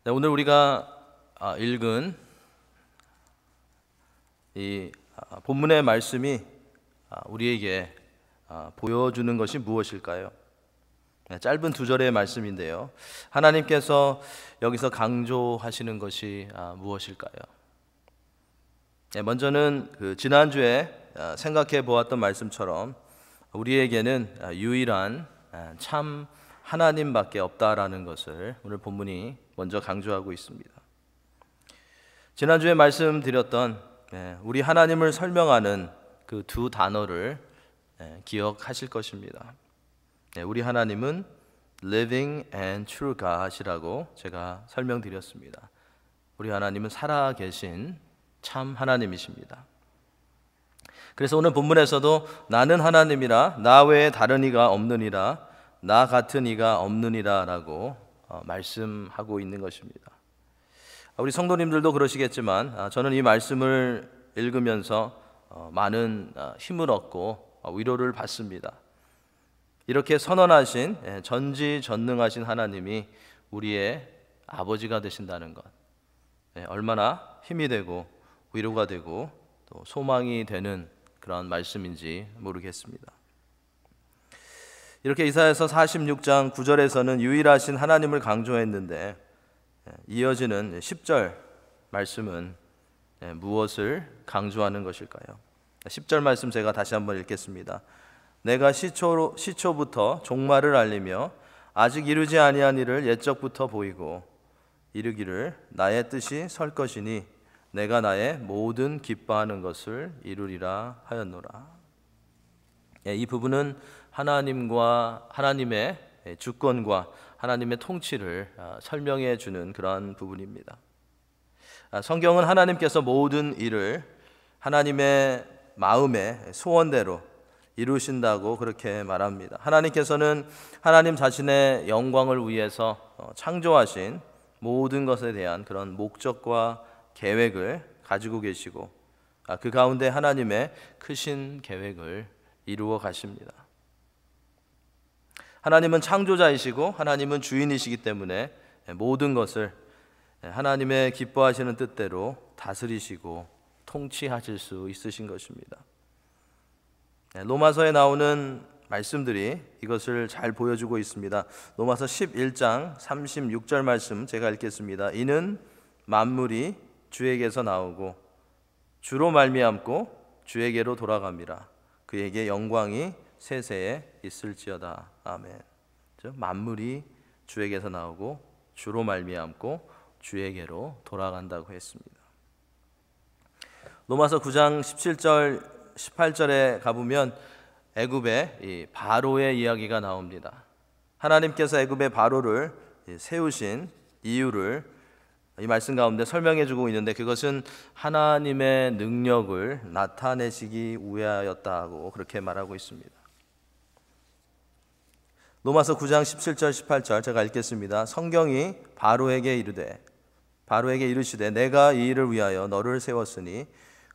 네, 오늘 우리가 읽은 이 본문의 말씀이 우리에게 보여주는 것이 무엇일까요? 네, 짧은 두 절의 말씀인데요. 하나님께서 여기서 강조하시는 것이 무엇일까요? 네, 먼저는 지난주에 생각해 보았던 말씀처럼 우리에게는 유일한 참 하나님밖에 없다라는 것을 오늘 본문이 먼저 강조하고 있습니다. 지난주에 말씀드렸던 우리 하나님을 설명하는 그 두 단어를 기억하실 것입니다. 우리 하나님은 Living and True God이라고 제가 설명드렸습니다. 우리 하나님은 살아계신 참 하나님이십니다. 그래서 오늘 본문에서도 나는 하나님이라 나 외에 다른 이가 없느니라 나 같은 이가 없느니라 라고 말씀하고 있는 것입니다. 우리 성도님들도 그러시겠지만 저는 이 말씀을 읽으면서 많은 힘을 얻고 위로를 받습니다. 이렇게 선언하신 전지전능하신 하나님이 우리의 아버지가 되신다는 것, 얼마나 힘이 되고 위로가 되고 또 소망이 되는 그런 말씀인지 모르겠습니다. 이렇게 이사야서 46장 9절에서는 유일하신 하나님을 강조했는데 이어지는 10절 말씀은 무엇을 강조하는 것일까요? 10절 말씀 제가 다시 한번 읽겠습니다. 내가 시초부터 종말을 알리며 아직 이루지 아니한 일을 옛적부터 보이고 이르기를 나의 뜻이 설 것이니 내가 나의 모든 기뻐하는 것을 이루리라 하였노라. 이 부분은 하나님의 주권과 하나님의 통치를 설명해 주는 그러한 부분입니다. 성경은 하나님께서 모든 일을 하나님의 마음의 소원대로 이루신다고 그렇게 말합니다. 하나님께서는 하나님 자신의 영광을 위해서 창조하신 모든 것에 대한 그런 목적과 계획을 가지고 계시고 그 가운데 하나님의 크신 계획을 이루어 가십니다. 하나님은 창조자이시고 하나님은 주인이시기 때문에 모든 것을 하나님의 기뻐하시는 뜻대로 다스리시고 통치하실 수 있으신 것입니다. 로마서에 나오는 말씀들이 이것을 잘 보여주고 있습니다. 로마서 11장 36절 말씀 제가 읽겠습니다. 이는 만물이 주에게서 나오고 주로 말미암고 주에게로 돌아갑니다. 그에게 영광이 세세에 있을지어다. 아멘. 만물이 주에게서 나오고 주로 말미암고 주에게로 돌아간다고 했습니다. 로마서 9장 17절 18절에 가보면 애굽의 이 바로의 이야기가 나옵니다. 하나님께서 애굽의 바로를 세우신 이유를 이 말씀 가운데 설명해 주고 있는데 그것은 하나님의 능력을 나타내시기 위하였다고 그렇게 말하고 있습니다. 로마서 9장 17절 18절 제가 읽겠습니다. 성경이 바로에게 이르시되 내가 이 일을 위하여 너를 세웠으니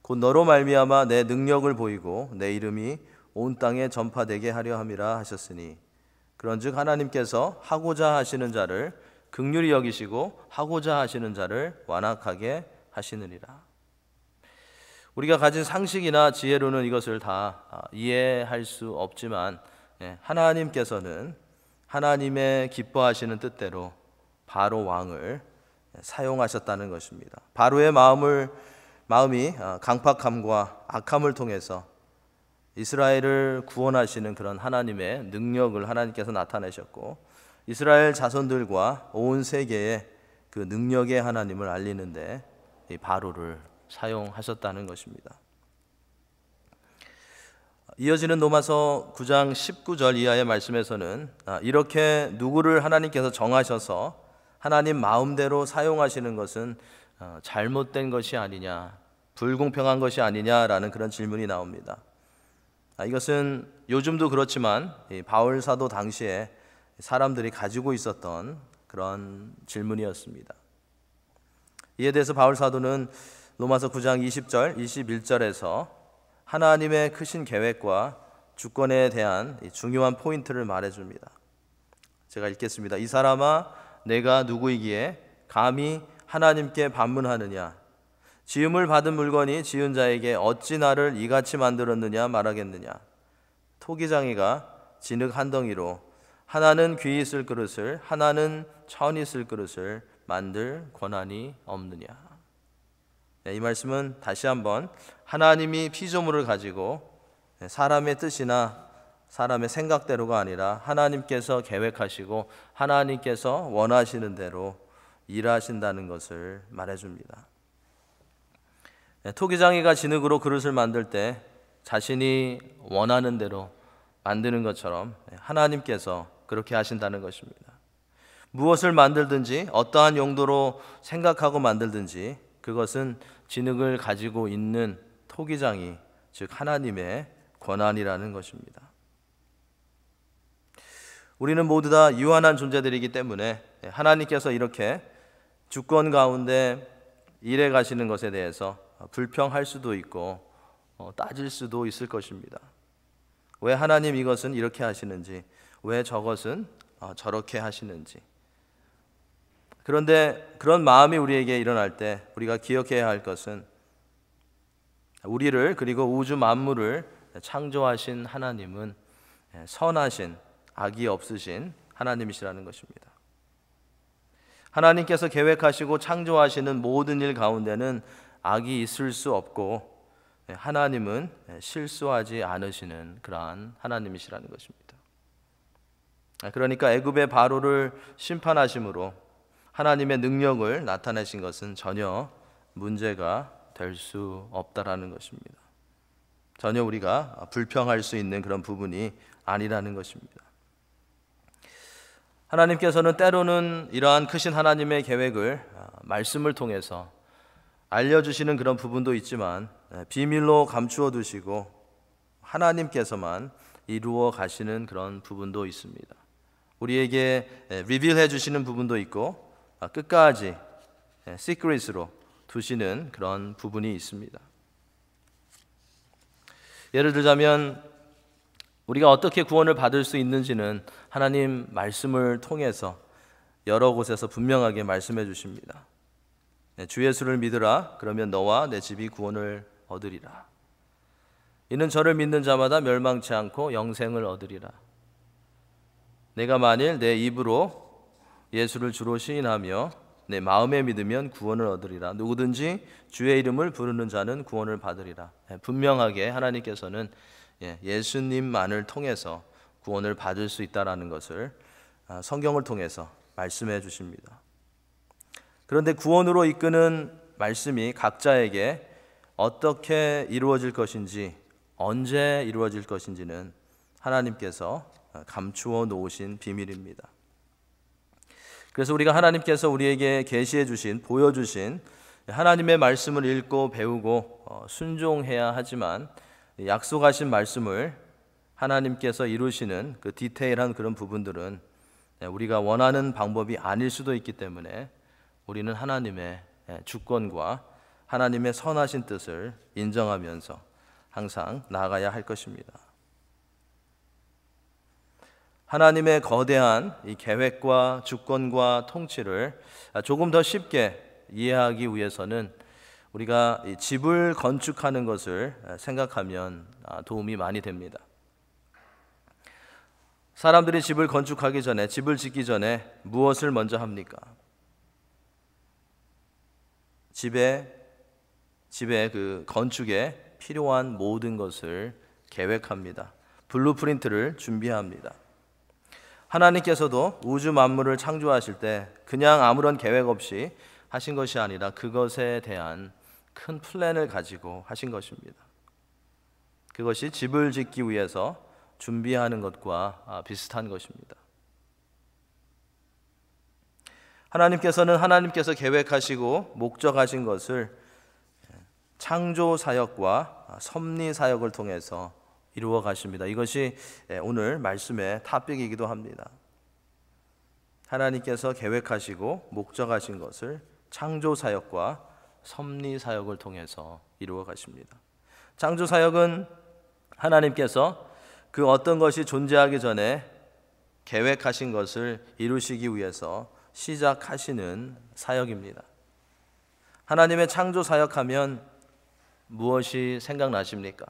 곧 너로 말미암아 내 능력을 보이고 내 이름이 온 땅에 전파되게 하려 함이라 하셨으니 그런즉 하나님께서 하고자 하시는 자를 긍휼히 여기시고 하고자 하시는 자를 완악하게 하시느니라. 우리가 가진 상식이나 지혜로는 이것을 다 이해할 수 없지만 하나님께서는 하나님의 기뻐하시는 뜻대로 바로 왕을 사용하셨다는 것입니다. 바로의 마음이 강팍함과 악함을 통해서 이스라엘을 구원하시는 그런 하나님의 능력을 하나님께서 나타내셨고 이스라엘 자손들과 온 세계에 그 능력의 하나님을 알리는데 이 바로를 사용하셨다는 것입니다. 이어지는 로마서 9장 19절 이하의 말씀에서는 이렇게 누구를 하나님께서 정하셔서 하나님 마음대로 사용하시는 것은 잘못된 것이 아니냐, 불공평한 것이 아니냐라는 그런 질문이 나옵니다. 이것은 요즘도 그렇지만 바울 사도 당시에 사람들이 가지고 있었던 그런 질문이었습니다. 이에 대해서 바울 사도는 로마서 9장 20절, 21절에서 하나님의 크신 계획과 주권에 대한 중요한 포인트를 말해줍니다. 제가 읽겠습니다. 이 사람아 내가 누구이기에 감히 하나님께 반문하느냐? 지음을 받은 물건이 지은 자에게 어찌 나를 이같이 만들었느냐 말하겠느냐? 토기장이가 진흙 한 덩이로 하나는 귀 있을 그릇을 하나는 천이 있을 그릇을 만들 권한이 없느냐? 이 말씀은 다시 한번 하나님이 피조물을 가지고 사람의 뜻이나 사람의 생각대로가 아니라 하나님께서 계획하시고 하나님께서 원하시는 대로 일하신다는 것을 말해줍니다. 토기장이가 진흙으로 그릇을 만들 때 자신이 원하는 대로 만드는 것처럼 하나님께서 그렇게 하신다는 것입니다. 무엇을 만들든지 어떠한 용도로 생각하고 만들든지 그것은 진흙을 가지고 있는 토기장이 즉 하나님의 권한이라는 것입니다. 우리는 모두 다 유한한 존재들이기 때문에 하나님께서 이렇게 주권 가운데 일해 가시는 것에 대해서 불평할 수도 있고 따질 수도 있을 것입니다. 왜 하나님 이것은 이렇게 하시는지, 왜 저것은 저렇게 하시는지. 그런데 그런 마음이 우리에게 일어날 때 우리가 기억해야 할 것은 우리를 그리고 우주 만물을 창조하신 하나님은 선하신 악이 없으신 하나님이시라는 것입니다. 하나님께서 계획하시고 창조하시는 모든 일 가운데는 악이 있을 수 없고 하나님은 실수하지 않으시는 그러한 하나님이시라는 것입니다. 그러니까 애굽의 바로를 심판하심으로 하나님의 능력을 나타내신 것은 전혀 문제가 될 수 없다라는 것입니다. 전혀 우리가 불평할 수 있는 그런 부분이 아니라는 것입니다. 하나님께서는 때로는 이러한 크신 하나님의 계획을 말씀을 통해서 알려주시는 그런 부분도 있지만 비밀로 감추어 두시고 하나님께서만 이루어 가시는 그런 부분도 있습니다. 우리에게 리빌해 주시는 부분도 있고 끝까지 시크릿으로 두시는 그런 부분이 있습니다. 예를 들자면 우리가 어떻게 구원을 받을 수 있는지는 하나님 말씀을 통해서 여러 곳에서 분명하게 말씀해 주십니다. 주 예수를 믿으라 그러면 너와 내 집이 구원을 얻으리라. 이는 저를 믿는 자마다 멸망치 않고 영생을 얻으리라. 내가 만일 내 입으로 예수를 주로 시인하며 내 마음에 믿으면 구원을 얻으리라. 누구든지 주의 이름을 부르는 자는 구원을 받으리라. 분명하게 하나님께서는 예수님만을 통해서 구원을 받을 수 있다는 것을 성경을 통해서 말씀해 주십니다. 그런데 구원으로 이끄는 말씀이 각자에게 어떻게 이루어질 것인지, 언제 이루어질 것인지는 하나님께서 감추어 놓으신 비밀입니다. 그래서 우리가 하나님께서 우리에게 계시해 주신, 보여주신 하나님의 말씀을 읽고 배우고 순종해야 하지만 약속하신 말씀을 하나님께서 이루시는 그 디테일한 그런 부분들은 우리가 원하는 방법이 아닐 수도 있기 때문에 우리는 하나님의 주권과 하나님의 선하신 뜻을 인정하면서 항상 나아가야 할 것입니다. 하나님의 거대한 이 계획과 주권과 통치를 조금 더 쉽게 이해하기 위해서는 우리가 이 집을 건축하는 것을 생각하면 도움이 많이 됩니다. 사람들이 집을 건축하기 전에, 집을 짓기 전에 무엇을 먼저 합니까? 집의 그 건축에 필요한 모든 것을 계획합니다. 블루프린트를 준비합니다. 하나님께서도 우주 만물을 창조하실 때 그냥 아무런 계획 없이 하신 것이 아니라 그것에 대한 큰 플랜을 가지고 하신 것입니다. 그것이 집을 짓기 위해서 준비하는 것과 비슷한 것입니다. 하나님께서는 하나님께서 계획하시고 목적하신 것을 창조 사역과 섭리 사역을 통해서 이루어 가십니다. 이것이 오늘 말씀의 토픽이기도 합니다. 하나님께서 계획하시고 목적하신 것을 창조 사역과 섭리 사역을 통해서 이루어 가십니다. 창조 사역은 하나님께서 그 어떤 것이 존재하기 전에 계획하신 것을 이루시기 위해서 시작하시는 사역입니다. 하나님의 창조 사역하면 무엇이 생각나십니까?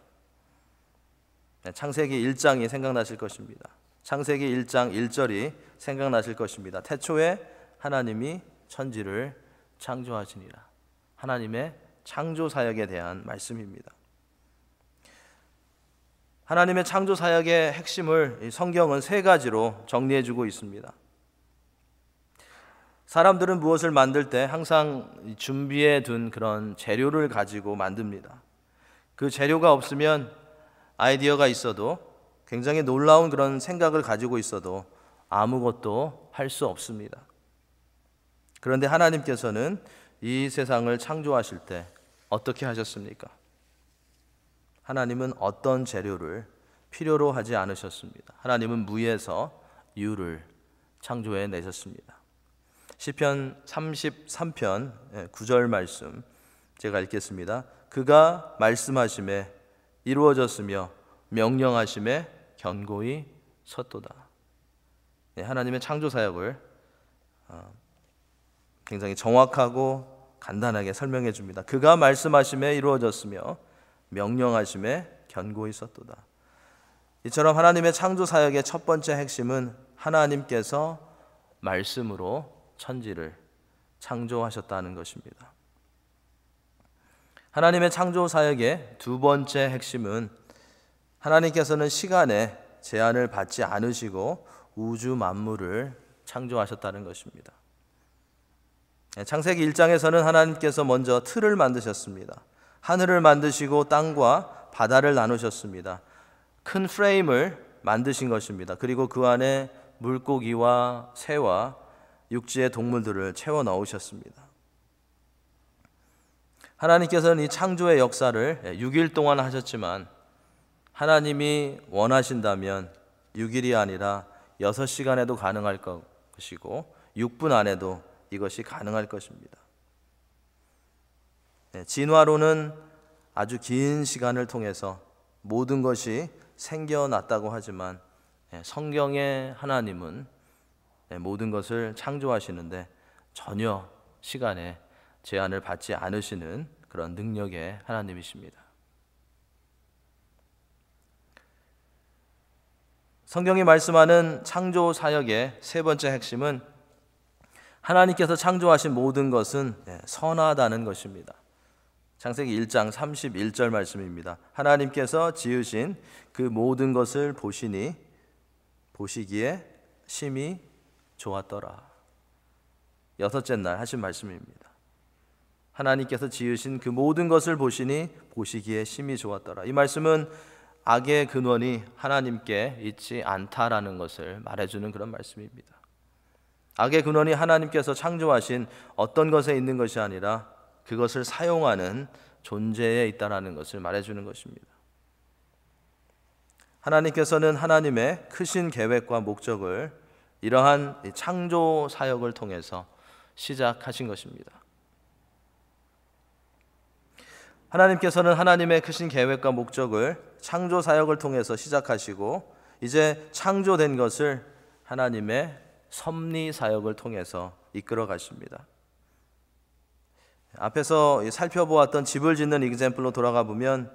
창세기 1장이 생각나실 것입니다. 창세기 1장 1절이 생각나실 것입니다. 태초에 하나님이 천지를 창조하시니라. 하나님의 창조 사역에 대한 말씀입니다. 하나님의 창조 사역의 핵심을 성경은 세 가지로 정리해주고 있습니다. 사람들은 무엇을 만들 때 항상 준비해 둔 그런 재료를 가지고 만듭니다. 그 재료가 없으면 아이디어가 있어도, 굉장히 놀라운 그런 생각을 가지고 있어도 아무것도 할 수 없습니다. 그런데 하나님께서는 이 세상을 창조하실 때 어떻게 하셨습니까? 하나님은 어떤 재료를 필요로 하지 않으셨습니다. 하나님은 무에서 유를 창조해 내셨습니다. 시편 33편 9절 말씀 제가 읽겠습니다. 그가 말씀하심에 이루어졌으며 명령하심에 견고히 섰도다. 하나님의 창조 사역을 굉장히 정확하고 간단하게 설명해 줍니다. 그가 말씀하심에 이루어졌으며 명령하심에 견고히 섰도다. 이처럼 하나님의 창조 사역의 첫 번째 핵심은 하나님께서 말씀으로 천지를 창조하셨다는 것입니다. 하나님의 창조 사역의 두 번째 핵심은 하나님께서는 시간에 제한을 받지 않으시고 우주 만물을 창조하셨다는 것입니다. 창세기 1장에서는 하나님께서 먼저 틀을 만드셨습니다. 하늘을 만드시고 땅과 바다를 나누셨습니다. 큰 프레임을 만드신 것입니다. 그리고 그 안에 물고기와 새와 육지의 동물들을 채워 넣으셨습니다. 하나님께서는 이 창조의 역사를 6일 동안 하셨지만 하나님이 원하신다면 6일이 아니라 6시간에도 가능할 것이고 6분 안에도 이것이 가능할 것입니다. 진화론은 아주 긴 시간을 통해서 모든 것이 생겨났다고 하지만 성경의 하나님은 모든 것을 창조하시는데 전혀 시간에 제한을 받지 않으시는 그런 능력의 하나님이십니다. 성경이 말씀하는 창조 사역의 세 번째 핵심은 하나님께서 창조하신 모든 것은 선하다는 것입니다. 창세기 1장 31절 말씀입니다. 하나님께서 지으신 그 모든 것을 보시기에 심히 좋았더라. 여섯째 날 하신 말씀입니다. 하나님께서 지으신 그 모든 것을 보시기에 심히 좋았더라. 이 말씀은 악의 근원이 하나님께 있지 않다라는 것을 말해주는 그런 말씀입니다. 악의 근원이 하나님께서 창조하신 어떤 것에 있는 것이 아니라 그것을 사용하는 존재에 있다라는 것을 말해주는 것입니다. 하나님께서는 하나님의 크신 계획과 목적을 이러한 창조 사역을 통해서 시작하신 것입니다. 하나님께서는 하나님의 크신 계획과 목적을 창조 사역을 통해서 시작하시고 이제 창조된 것을 하나님의 섭리 사역을 통해서 이끌어 가십니다. 앞에서 살펴보았던 집을 짓는 이그젬플로 돌아가 보면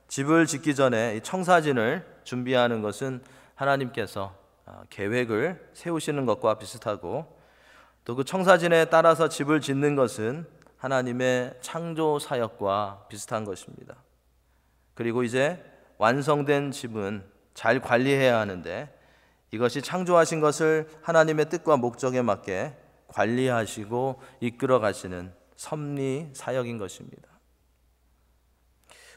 집을 짓기 전에 청사진을 준비하는 것은 하나님께서 계획을 세우시는 것과 비슷하고 또 그 청사진에 따라서 집을 짓는 것은 하나님의 창조 사역과 비슷한 것입니다. 그리고 이제 완성된 집은 잘 관리해야 하는데 이것이 창조하신 것을 하나님의 뜻과 목적에 맞게 관리하시고 이끌어 가시는 섭리 사역인 것입니다.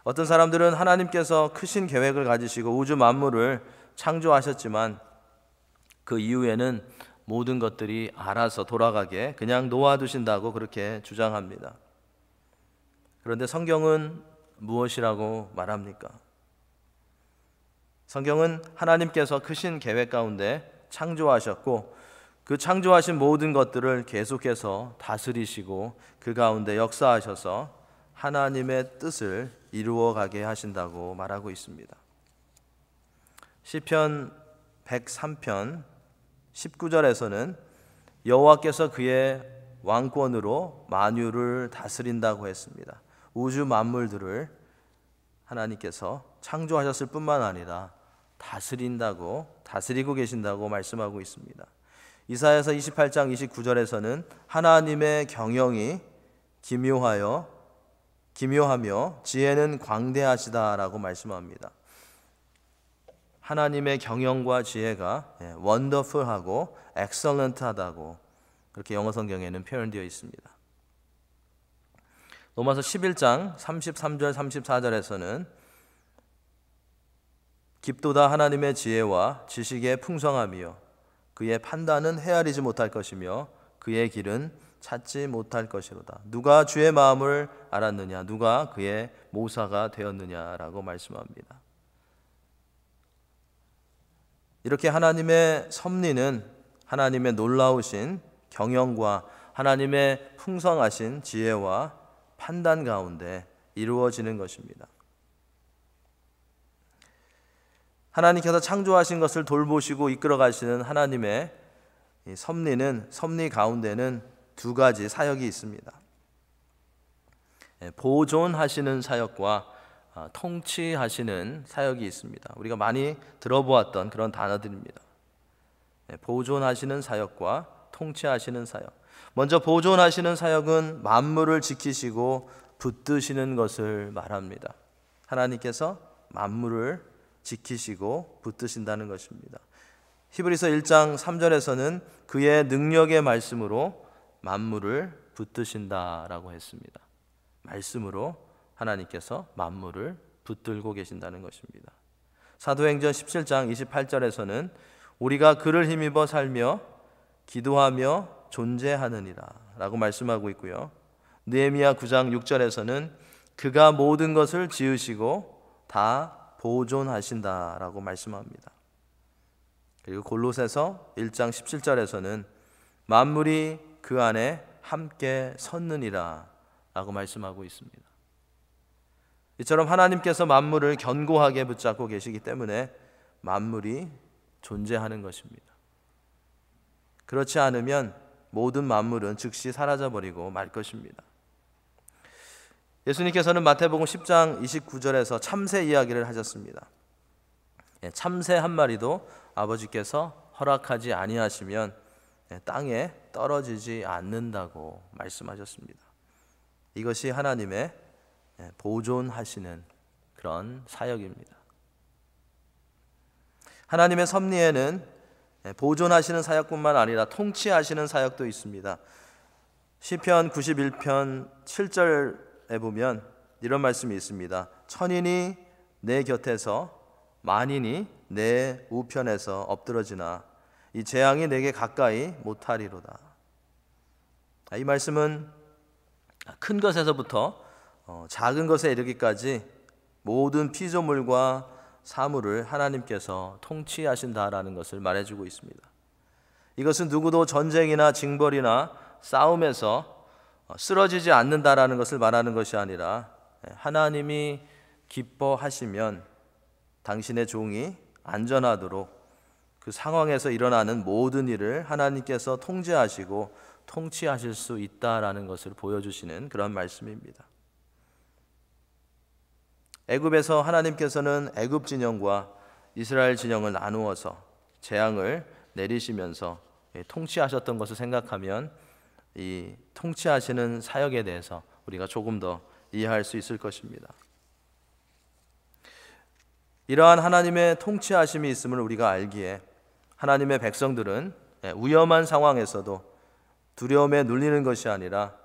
어떤 사람들은 하나님께서 크신 계획을 가지시고 우주 만물을 창조하셨지만 그 이후에는 모든 것들이 알아서 돌아가게 그냥 놓아두신다고 그렇게 주장합니다. 그런데 성경은 무엇이라고 말합니까? 성경은 하나님께서 크신 계획 가운데 창조하셨고 그 창조하신 모든 것들을 계속해서 다스리시고 그 가운데 역사하셔서 하나님의 뜻을 이루어가게 하신다고 말하고 있습니다. 시편 103편 19절에서는 여호와께서 그의 왕권으로 만유를 다스린다고 했습니다. 우주 만물들을 하나님께서 창조하셨을 뿐만 아니라 다스리고 계신다고 말씀하고 있습니다. 이사야서 28장 29절에서는 하나님의 경영이 기묘하며 지혜는 광대하시다라고 말씀합니다. 하나님의 경영과 지혜가 원더풀하고 엑설런트하다고 그렇게 영어 성경에는 표현되어 있습니다. 로마서 11장 33절 34절에서는 깊도다 하나님의 지혜와 지식의 풍성함이요 그의 판단은 헤아리지 못할 것이며 그의 길은 찾지 못할 것이로다. 누가 주의 마음을 알았느냐? 누가 그의 모사가 되었느냐라고 말씀합니다. 이렇게 하나님의 섭리는 하나님의 놀라우신 경영과 하나님의 풍성하신 지혜와 판단 가운데 이루어지는 것입니다. 하나님께서 창조하신 것을 돌보시고 이끌어 가시는 하나님의 섭리 가운데는 두 가지 사역이 있습니다. 보존하시는 사역과 통치하시는 사역이 있습니다. 우리가 많이 들어보았던 그런 단어들입니다. 보존하시는 사역과 통치하시는 사역. 먼저 보존하시는 사역은 만물을 지키시고 붙드시는 것을 말합니다. 하나님께서 만물을 지키시고 붙드신다는 것입니다. 히브리서 1장 3절에서는 그의 능력의 말씀으로 만물을 붙드신다라고 했습니다. 말씀으로 하나님께서 만물을 붙들고 계신다는 것입니다. 사도행전 17장 28절에서는 우리가 그를 힘입어 살며 기도하며 존재하느니라 라고 말씀하고 있고요. 느헤미야 9장 6절에서는 그가 모든 것을 지으시고 다 보존하신다라고 말씀합니다. 그리고 골로새서 1장 17절에서는 만물이 그 안에 함께 섰느니라 라고 말씀하고 있습니다. 이처럼 하나님께서 만물을 견고하게 붙잡고 계시기 때문에 만물이 존재하는 것입니다. 그렇지 않으면 모든 만물은 즉시 사라져버리고 말 것입니다. 예수님께서는 마태복음 10장 29절에서 참새 이야기를 하셨습니다. 참새 한 마리도 아버지께서 허락하지 아니하시면 땅에 떨어지지 않는다고 말씀하셨습니다. 이것이 하나님의 보존하시는 그런 사역입니다. 하나님의 섭리에는 보존하시는 사역뿐만 아니라 통치하시는 사역도 있습니다. 시편 91편 7절에 보면 이런 말씀이 있습니다. 천인이 내 곁에서 만인이 내 우편에서 엎드러지나 이 재앙이 내게 가까이 못하리로다. 이 말씀은 큰 것에서부터 작은 것에 이르기까지 모든 피조물과 사물을 하나님께서 통치하신다라는 것을 말해주고 있습니다. 이것은 누구도 전쟁이나 징벌이나 싸움에서 쓰러지지 않는다라는 것을 말하는 것이 아니라 하나님이 기뻐하시면 당신의 종이 안전하도록 그 상황에서 일어나는 모든 일을 하나님께서 통제하시고 통치하실 수 있다라는 것을 보여주시는 그런 말씀입니다. 애굽에서 하나님께서는 애굽 진영과 이스라엘 진영을 나누어서 재앙을 내리시면서 통치하셨던 것을 생각하면 이 통치하시는 사역에 대해서 우리가 조금 더 이해할 수 있을 것입니다. 이러한 하나님의 통치하심이 있음을 우리가 알기에 하나님의 백성들은 위험한 상황에서도 두려움에 눌리는 것이 아니라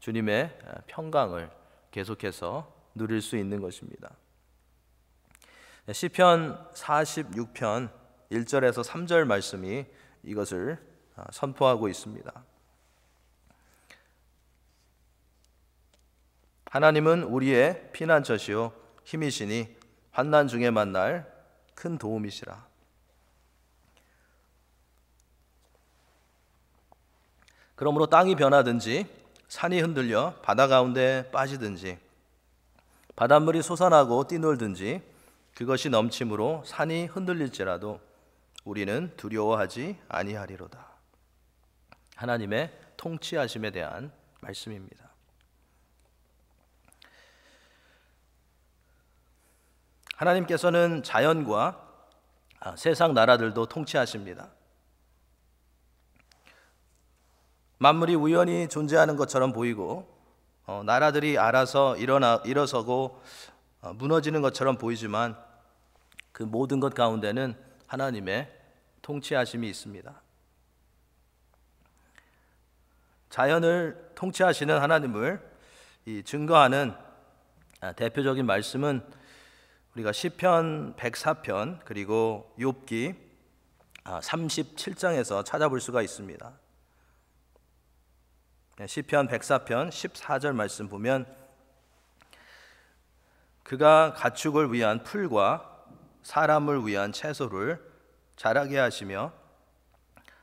주님의 평강을 계속해서 누릴 수 있는 것입니다. 시편 46편 1절에서 3절 말씀이 이것을 선포하고 있습니다. 하나님은 우리의 피난처시요 힘이시니 환난 중에 만날 큰 도움이시라. 그러므로 땅이 변하든지 산이 흔들려 바다 가운데 빠지든지 바닷물이 솟아나고 뛰놀든지 그것이 넘침으로 산이 흔들릴지라도 우리는 두려워하지 아니하리로다. 하나님의 통치하심에 대한 말씀입니다. 하나님께서는 자연과 세상 나라들도 통치하십니다. 만물이 우연히 존재하는 것처럼 보이고 나라들이 알아서 일어서고 무너지는 것처럼 보이지만 그 모든 것 가운데는 하나님의 통치하심이 있습니다. 자연을 통치하시는 하나님을 증거하는 대표적인 말씀은 우리가 시편 104편 그리고 욥기 37장에서 찾아볼 수가 있습니다. 시편 104편 14절 말씀 보면 그가 가축을 위한 풀과 사람을 위한 채소를 자라게 하시며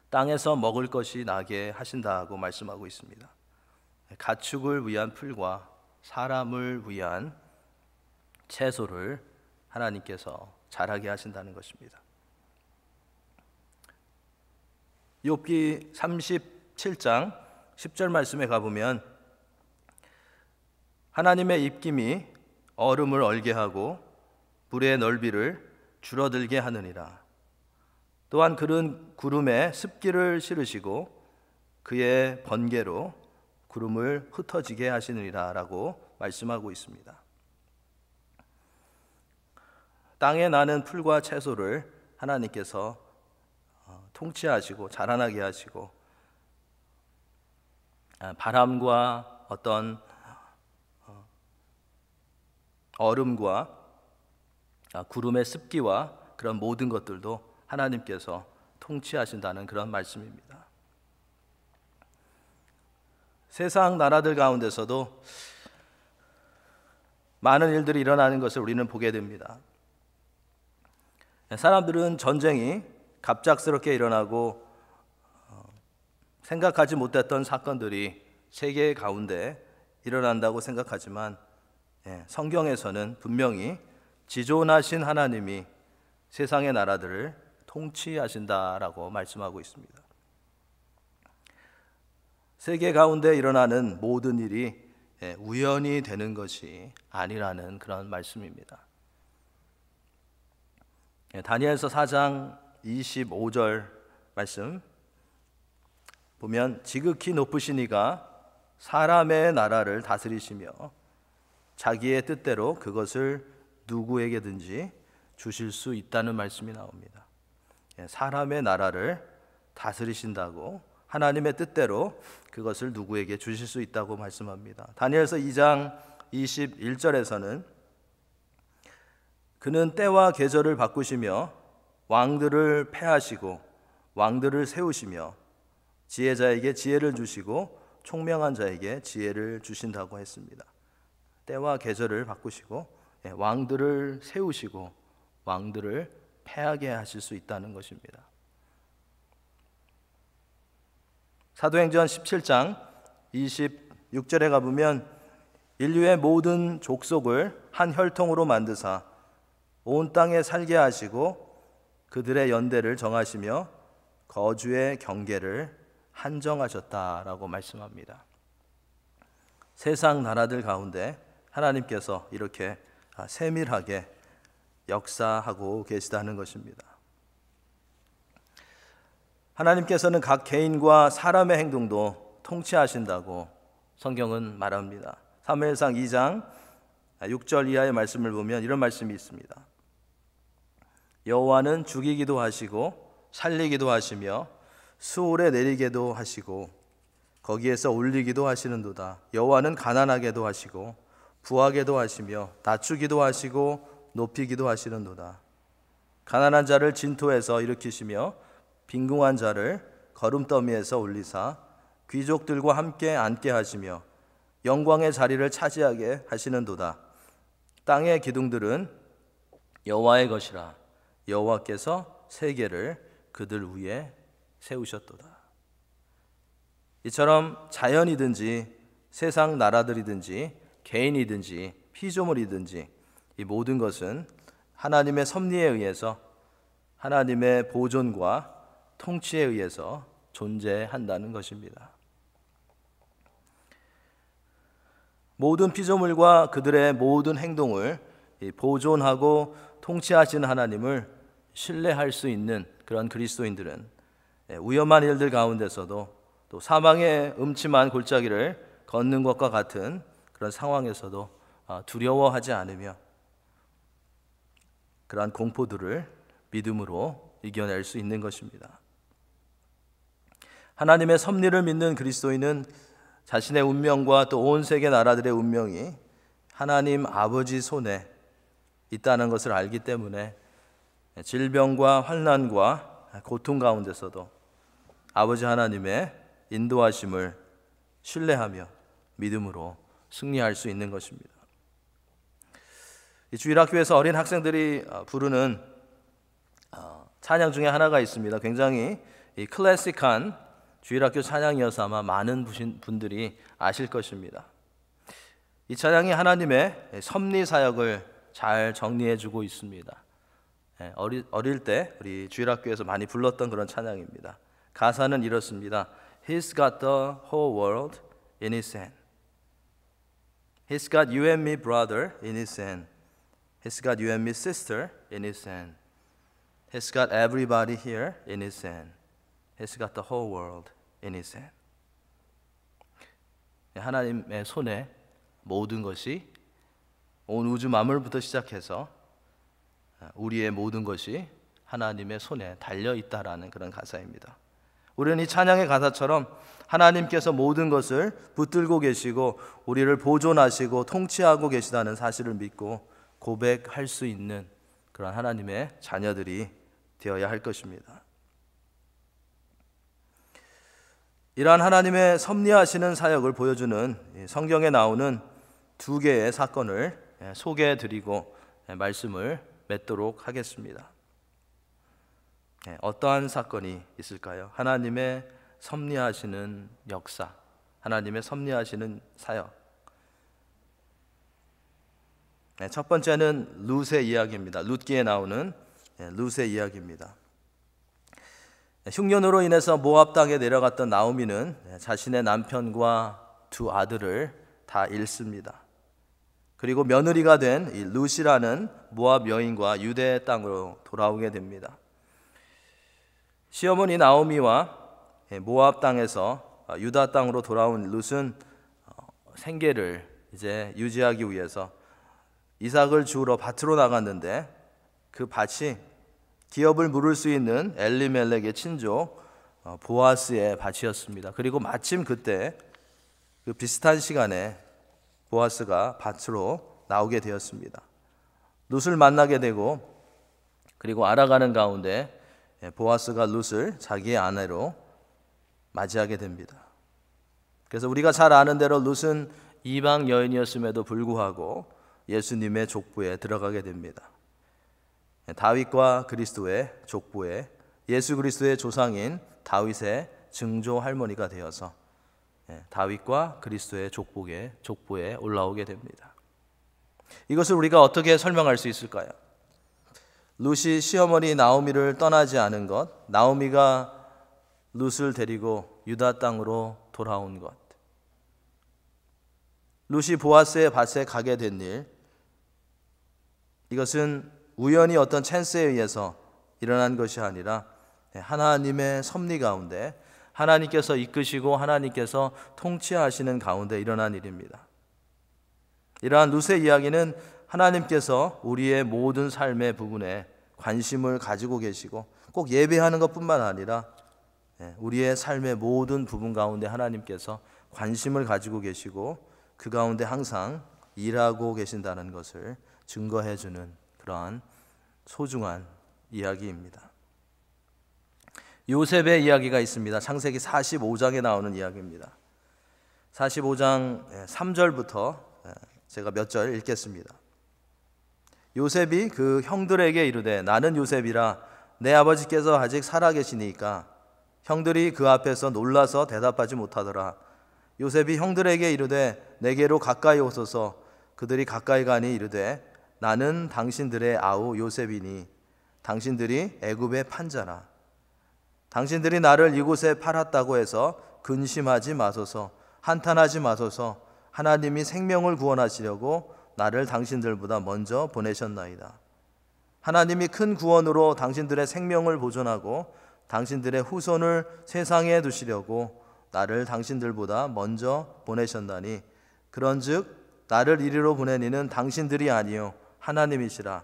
땅에서 먹을 것이 나게 하신다고 말씀하고 있습니다. 가축을 위한 풀과 사람을 위한 채소를 하나님께서 자라게 하신다는 것입니다. 욥기 37장 10절 말씀에 가보면 하나님의 입김이 얼음을 얼게 하고 물의 넓이를 줄어들게 하느니라. 또한 그는 구름에 습기를 실으시고 그의 번개로 구름을 흩어지게 하시느니라 라고 말씀하고 있습니다. 땅에 나는 풀과 채소를 하나님께서 통치하시고 자라나게 하시고 바람과 어떤 얼음과 구름의 습기와 그런 모든 것들도 하나님께서 통치하신다는 그런 말씀입니다. 세상 나라들 가운데서도 많은 일들이 일어나는 것을 우리는 보게 됩니다. 사람들은 전쟁이 갑작스럽게 일어나고 생각하지 못했던 사건들이 세계 가운데 일어난다고 생각하지만 성경에서는 분명히 지존하신 하나님이 세상의 나라들을 통치하신다라고 말씀하고 있습니다. 세계 가운데 일어나는 모든 일이 우연히 되는 것이 아니라는 그런 말씀입니다. 다니엘서 4장 25절 말씀 보면 지극히 높으신 이가 사람의 나라를 다스리시며 자기의 뜻대로 그것을 누구에게든지 주실 수 있다는 말씀이 나옵니다. 사람의 나라를 다스리신다고 하나님의 뜻대로 그것을 누구에게 주실 수 있다고 말씀합니다. 다니엘서 2장 21절에서는 그는 때와 계절을 바꾸시며 왕들을 패하시고 왕들을 세우시며 지혜자에게 지혜를 주시고 총명한 자에게 지혜를 주신다고 했습니다. 때와 계절을 바꾸시고 왕들을 세우시고 왕들을 패하게 하실 수 있다는 것입니다. 사도행전 17장 26절에 가보면 인류의 모든 족속을 한 혈통으로 만드사 온 땅에 살게 하시고 그들의 연대를 정하시며 거주의 경계를 한정하셨다라고 말씀합니다. 세상 나라들 가운데 하나님께서 이렇게 세밀하게 역사하고 계시다는 것입니다. 하나님께서는 각 개인과 사람의 행동도 통치하신다고 성경은 말합니다. 사무엘상 2장 6절 이하의 말씀을 보면 이런 말씀이 있습니다. 여호와는 죽이기도 하시고 살리기도 하시며 수월에 내리게도 하시고 거기에서 올리기도 하시는도다. 여호와는 가난하게도 하시고 부하게도 하시며 낮추기도 하시고 높이기도 하시는도다. 가난한 자를 진토에서 일으키시며 빈궁한 자를 거름더미에서 올리사 귀족들과 함께 앉게 하시며 영광의 자리를 차지하게 하시는도다. 땅의 기둥들은 여호와의 것이라. 여호와께서 세계를 그들 위에 세우셨도다. 이처럼 자연이든지 세상 나라들이든지 개인이든지 피조물이든지 이 모든 것은 하나님의 섭리에 의해서 하나님의 보존과 통치에 의해서 존재한다는 것입니다. 모든 피조물과 그들의 모든 행동을 보존하고 통치하시는 하나님을 신뢰할 수 있는 그런 그리스도인들은 위험한 일들 가운데서도 또 사망의 음침한 골짜기를 걷는 것과 같은 그런 상황에서도 두려워하지 않으며 그러한 공포들을 믿음으로 이겨낼 수 있는 것입니다. 하나님의 섭리를 믿는 그리스도인은 자신의 운명과 또 온 세계 나라들의 운명이 하나님 아버지 손에 있다는 것을 알기 때문에 질병과 환난과 고통 가운데서도 아버지 하나님의 인도하심을 신뢰하며 믿음으로 승리할 수 있는 것입니다. 이 주일학교에서 어린 학생들이 부르는 찬양 중에 하나가 있습니다. 굉장히 클래식한 주일학교 찬양이어서 아마 많은 분들이 아실 것입니다. 이 찬양이 하나님의 섭리 사역을 잘 정리해주고 있습니다. 어릴 때 우리 주일학교에서 많이 불렀던 그런 찬양입니다. 가사는 이렇습니다. He's got the whole world in his hand. He's got you and me, brother, in his hand. He's got you and me, sister, in his hand. He's got everybody here in his hand. He's got the whole world in his hand. 하나님의 손에 모든 것이 온 우주 만물부터 시작해서 우리의 모든 것이 하나님의 손에 달려 있다라는 그런 가사입니다. 우리는 이 찬양의 가사처럼 하나님께서 모든 것을 붙들고 계시고 우리를 보존하시고 통치하고 계시다는 사실을 믿고 고백할 수 있는 그런 하나님의 자녀들이 되어야 할 것입니다. 이러한 하나님의 섭리하시는 사역을 보여주는 성경에 나오는 두 개의 사건을 소개해드리고 말씀을 맺도록 하겠습니다. 어떠한 사건이 있을까요? 하나님의 섭리하시는 역사, 하나님의 섭리하시는 사역. 첫 번째는 룻의 이야기입니다. 룻기에 나오는 룻의 이야기입니다. 흉년으로 인해서 모압 땅에 내려갔던 나오미는 자신의 남편과 두 아들을 다 잃습니다. 그리고 며느리가 된 이 룻이라는 모압 여인과 유대 땅으로 돌아오게 됩니다. 시어머니 나오미와 모압 땅에서 유다 땅으로 돌아온 룻은 생계를 이제 유지하기 위해서 이삭을 주우러 밭으로 나갔는데 그 밭이 기업을 물을 수 있는 엘리멜렉의 친족 보아스의 밭이었습니다. 그리고 마침 그때 그 비슷한 시간에 보아스가 밭으로 나오게 되었습니다. 룻을 만나게 되고 그리고 알아가는 가운데 보아스가 룻을 자기의 아내로 맞이하게 됩니다. 그래서 우리가 잘 아는 대로 룻은 이방 여인이었음에도 불구하고 예수님의 족보에 들어가게 됩니다. 다윗과 그리스도의 족보에 예수 그리스도의 조상인 다윗의 증조 할머니가 되어서 다윗과 그리스도의 족보에 올라오게 됩니다. 이것을 우리가 어떻게 설명할 수 있을까요? 룻이 시어머니 나오미를 떠나지 않은 것, 나오미가 룻을 데리고 유다 땅으로 돌아온 것, 룻이 보아스의 밭에 가게 된 일, 이것은 우연히 어떤 찬스에 의해서 일어난 것이 아니라 하나님의 섭리 가운데 하나님께서 이끄시고 하나님께서 통치하시는 가운데 일어난 일입니다. 이러한 룻의 이야기는 하나님께서 우리의 모든 삶의 부분에 관심을 가지고 계시고 꼭 예배하는 것뿐만 아니라 우리의 삶의 모든 부분 가운데 하나님께서 관심을 가지고 계시고 그 가운데 항상 일하고 계신다는 것을 증거해 주는 그러한 소중한 이야기입니다. 요셉의 이야기가 있습니다. 창세기 45장에 나오는 이야기입니다. 45장 3절부터 제가 몇 절 읽겠습니다. 요셉이 그 형들에게 이르되 나는 요셉이라 내 아버지께서 아직 살아계시니까 형들이 그 앞에서 놀라서 대답하지 못하더라. 요셉이 형들에게 이르되 내게로 가까이 오소서. 그들이 가까이 가니 이르되 나는 당신들의 아우 요셉이니 당신들이 애굽의 판자라. 당신들이 나를 이곳에 팔았다고 해서 근심하지 마소서. 한탄하지 마소서. 하나님이 생명을 구원하시려고 나를 당신들보다 먼저 보내셨나이다. 하나님이 큰 구원으로 당신들의 생명을 보존하고 당신들의 후손을 세상에 두시려고 나를 당신들보다 먼저 보내셨나니 그런즉 나를 이리로 보낸 이는 당신들이 아니요 하나님이시라.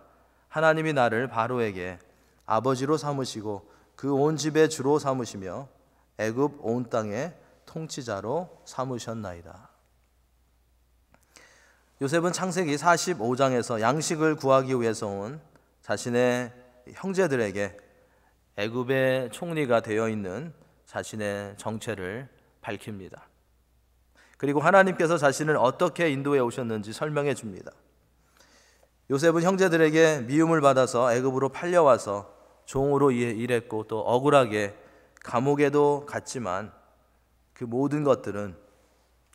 하나님이 나를 바로에게 아버지로 삼으시고 그 온 집의 주로 삼으시며 애굽 온 땅의 통치자로 삼으셨나이다. 요셉은 창세기 45장에서 양식을 구하기 위해서 온 자신의 형제들에게 애굽의 총리가 되어 있는 자신의 정체를 밝힙니다. 그리고 하나님께서 자신을 어떻게 인도해 오셨는지 설명해 줍니다. 요셉은 형제들에게 미움을 받아서 애굽으로 팔려와서 종으로 일했고 또 억울하게 감옥에도 갔지만 그 모든 것들은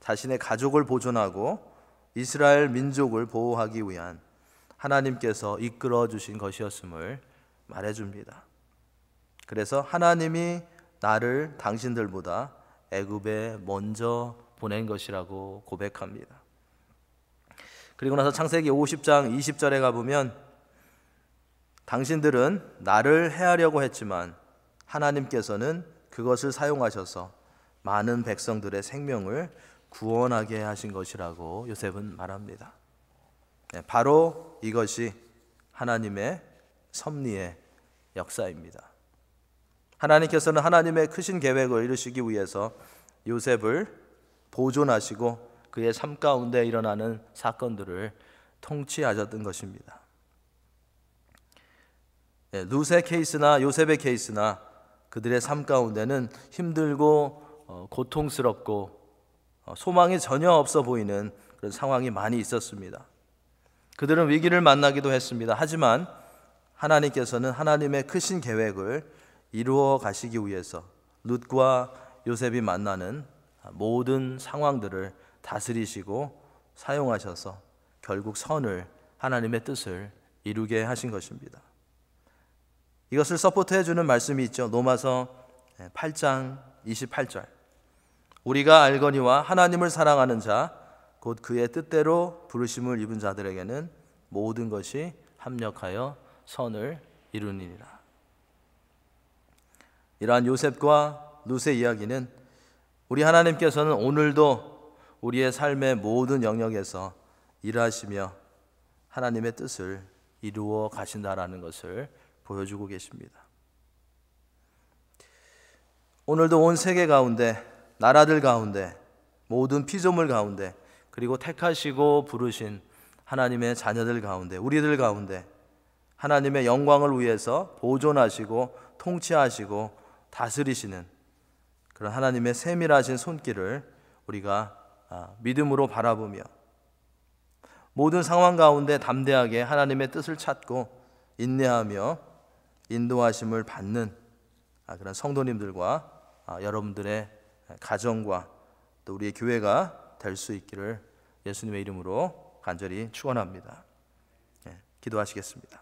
자신의 가족을 보존하고 이스라엘 민족을 보호하기 위한 하나님께서 이끌어 주신 것이었음을 말해줍니다. 그래서 하나님이 나를 당신들보다 애굽에 먼저 보낸 것이라고 고백합니다. 그리고 나서 창세기 50장 20절에 가보면 당신들은 나를 해하려고 했지만 하나님께서는 그것을 사용하셔서 많은 백성들의 생명을 구원하게 하신 것이라고 요셉은 말합니다. 바로 이것이 하나님의 섭리의 역사입니다. 하나님께서는 하나님의 크신 계획을 이루시기 위해서 요셉을 보존하시고 그의 삶 가운데 일어나는 사건들을 통치하셨던 것입니다. 룻의 케이스나 요셉의 케이스나 그들의 삶 가운데는 힘들고 고통스럽고 소망이 전혀 없어 보이는 그런 상황이 많이 있었습니다. 그들은 위기를 만나기도 했습니다. 하지만 하나님께서는 하나님의 크신 계획을 이루어 가시기 위해서 룻과 요셉이 만나는 모든 상황들을 다스리시고 사용하셔서 결국 선을, 하나님의 뜻을 이루게 하신 것입니다. 이것을 서포트해 주는 말씀이 있죠. 로마서 8장 28절. 우리가 알거니와 하나님을 사랑하는 자 곧 그의 뜻대로 부르심을 입은 자들에게는 모든 것이 합력하여 선을 이루니라. 이러한 요셉과 룻의 이야기는 우리 하나님께서는 오늘도 우리의 삶의 모든 영역에서 일하시며 하나님의 뜻을 이루어 가신다라는 것을 보여주고 계십니다. 오늘도 온 세계 가운데, 나라들 가운데, 모든 피조물 가운데, 그리고 택하시고 부르신 하나님의 자녀들 가운데, 우리들 가운데 하나님의 영광을 위해서 보존하시고 통치하시고 다스리시는 그런 하나님의 세밀하신 손길을 우리가 믿음으로 바라보며 모든 상황 가운데 담대하게 하나님의 뜻을 찾고 인내하며 인도하심을 받는 그런 성도님들과 여러분들의 가정과 또 우리의 교회가 될 수 있기를 예수님의 이름으로 간절히 축원합니다. 기도하시겠습니다.